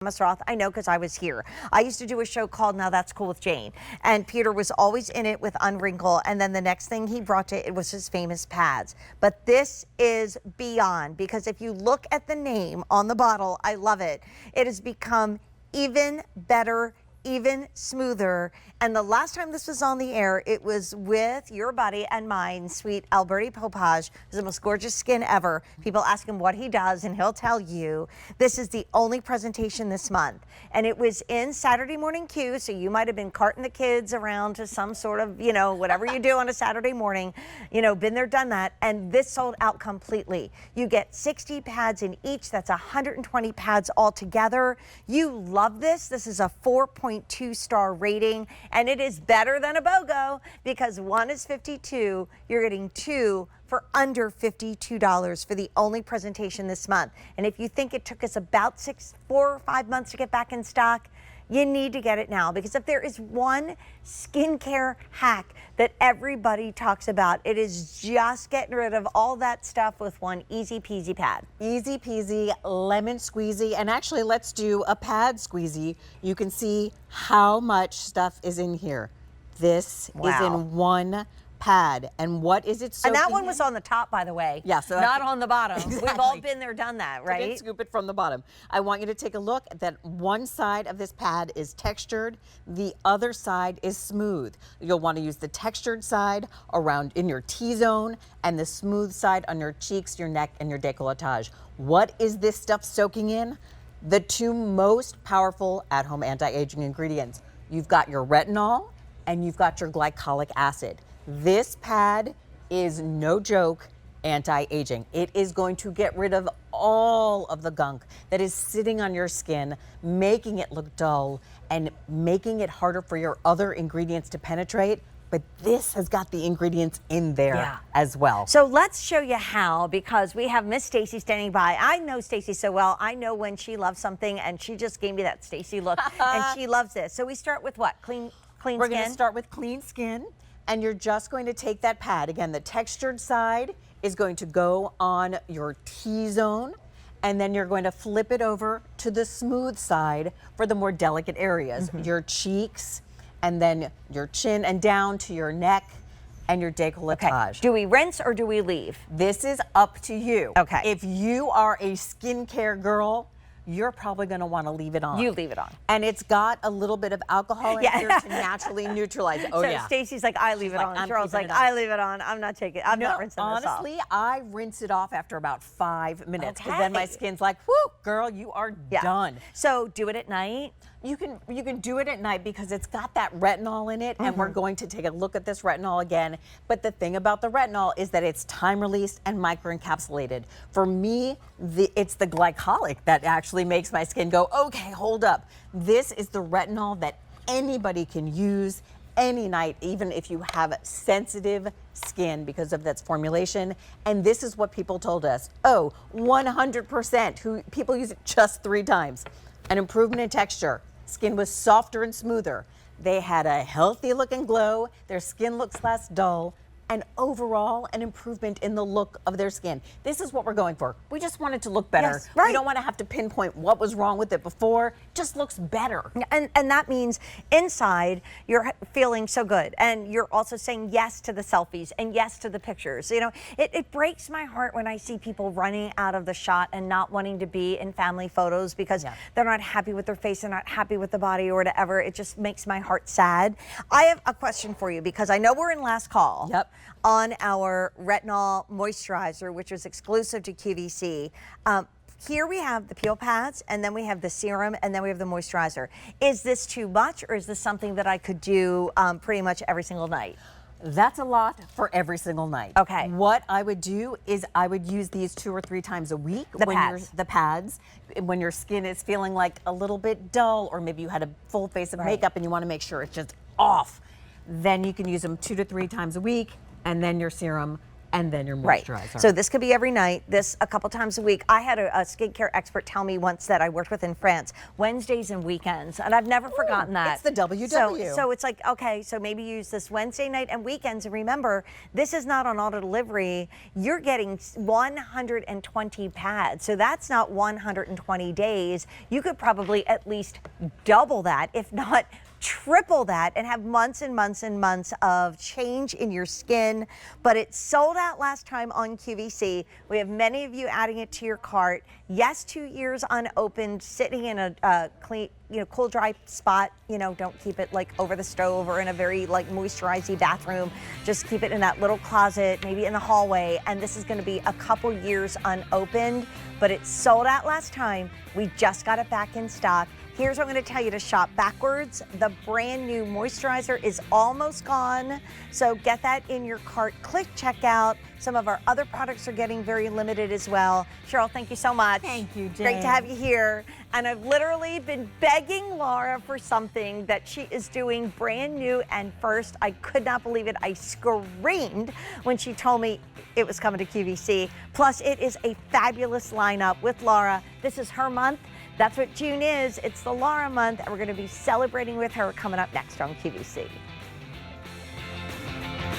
Roth, I know because I was here. I used to do a show called Now That's Cool with Jane, and Peter was always in it with Unwrinkle, and then the next thing he brought to it was his famous pads. But this is beyond, because if you look at the name on the bottle, I love it. It has become even better, even smoother. And the last time this was on the air, it was with your buddy and mine, sweet Alberti Popage, who's the most gorgeous skin ever. People ask him what he does, and he'll tell you. This is the only presentation this month. And it was in Saturday Morning Q, so you might have been carting the kids around to some sort of, you know, whatever you do on a Saturday morning, you know, been there, done that. And this sold out completely. You get 60 pads in each. That's 120 pads altogether. You love this. This is a 4.2 star rating. And it is better than a BOGO, because one is $52. You're getting two for under $52 for the only presentation this month. And if you think it took us about 4 or 5 months to get back in stock, you need to get it now, because if there is one skincare hack that everybody talks about, it is just getting rid of all that stuff with one easy peasy pad. Easy peasy, lemon squeezy, and actually let's do a pad squeezy. You can see how much stuff is in here. This is in one pad. And what is it soaking And that one in? was on the top, by the way. Yeah, so not on the bottom. Exactly. We've all been there, done that, right? So didn't scoop it from the bottom. I want you to take a look at that. One side of this pad is textured, the other side is smooth. You'll want to use the textured side around in your T-zone and the smooth side on your cheeks, your neck, and your décolletage. What is this stuff soaking in? The two most powerful at-home anti-aging ingredients. You've got your retinol and you've got your glycolic acid. This pad is no joke anti-aging. It is going to get rid of all of the gunk that is sitting on your skin, making it look dull and making it harder for your other ingredients to penetrate. But this has got the ingredients in there as well. So let's show you how, because we have Miss Stacy standing by. I know Stacy so well. I know when she loves something, and she just gave me that Stacy look, and she loves this. So we start with what? Clean skin? We're going to start with clean skin, and you're just going to take that pad. Again, the textured side is going to go on your T-zone, and then you're going to flip it over to the smooth side for the more delicate areas, your cheeks, and then your chin, and down to your neck and your décolletage. Okay. Do we rinse or do we leave? This is up to you. Okay. If you are a skincare girl, you're probably going to want to leave it on. You leave it on. And it's got a little bit of alcohol in here to naturally neutralize it. Oh, so Stacy's like, I leave it on. Cheryl's like, I leave it on. I'm not taking it. I'm not rinsing this off. Honestly, I rinse it off after about 5 minutes, because then my skin's like, whoo, girl, you are done. So do it at night? You can do it at night because it's got that retinol in it, and we're going to take a look at this retinol again. But the thing about the retinol is that it's time-released and microencapsulated. For me, it's the glycolic that actually makes my skin go, okay, hold up. This is the retinol that anybody can use any night, even if you have sensitive skin, because of its formulation. And this is what people told us. Oh, 100% people use it just 3 times. An improvement in texture. Skin was softer and smoother. They had a healthy look and glow. Their skin looks less dull. And overall, an improvement in the look of their skin. This is what we're going for. We just want it to look better. Yes, right. We don't want to have to pinpoint what was wrong with it before. It just looks better. And that means inside you're feeling so good, and you're also saying yes to the selfies and yes to the pictures. You know, it breaks my heart when I see people running out of the shot and not wanting to be in family photos because they're not happy with their face, they're not happy with the body or whatever. It just makes my heart sad. I have a question for you, because I know we're in last call. On our retinol moisturizer, which is exclusive to QVC. Here we have the peel pads, and then we have the serum, and then we have the moisturizer. Is this too much, or is this something that I could do pretty much every single night? That's a lot for every single night. Okay. What I would do is I would use these 2 or 3 times a week. The pads, when your skin is feeling like a little bit dull, or maybe you had a full face of makeup and you want to make sure it's just off. Then you can use them 2 to 3 times a week, and then your serum and then your Right. moisturizer. So this could be every night, this a couple times a week. I had a skincare expert tell me once that I worked with in France, Wednesdays and weekends, and I've never forgotten that. It's the WW. So it's like, okay, so maybe use this Wednesday night and weekends. And remember, this is not on auto delivery. You're getting 120 pads. So that's not 120 days. You could probably at least double that, if not triple that, and have months and months and months of change in your skin. But it sold out last time on QVC. We have many of you adding it to your cart. Yes, 2 years unopened, sitting in a clean, cool, dry spot. Don't keep it like over the stove or in a very like moisturizing bathroom. Just keep it in that little closet, maybe in the hallway. And this is going to be a couple years unopened, but it sold out last time. We just got it back in stock. Here's what I'm going to tell you to shop backwards. The brand new moisturizer is almost gone, so get that in your cart. Click checkout. Some of our other products are getting very limited as well. Cheryl, thank you so much. Thank you, Jane. Great to have you here. And I've literally been begging Laura for something that she is doing brand new and first. I could not believe it. I screamed when she told me it was coming to QVC. Plus, it is a fabulous lineup with Laura. This is her month. That's what June is. It's the Laura month, and we're going to be celebrating with her coming up next on QVC.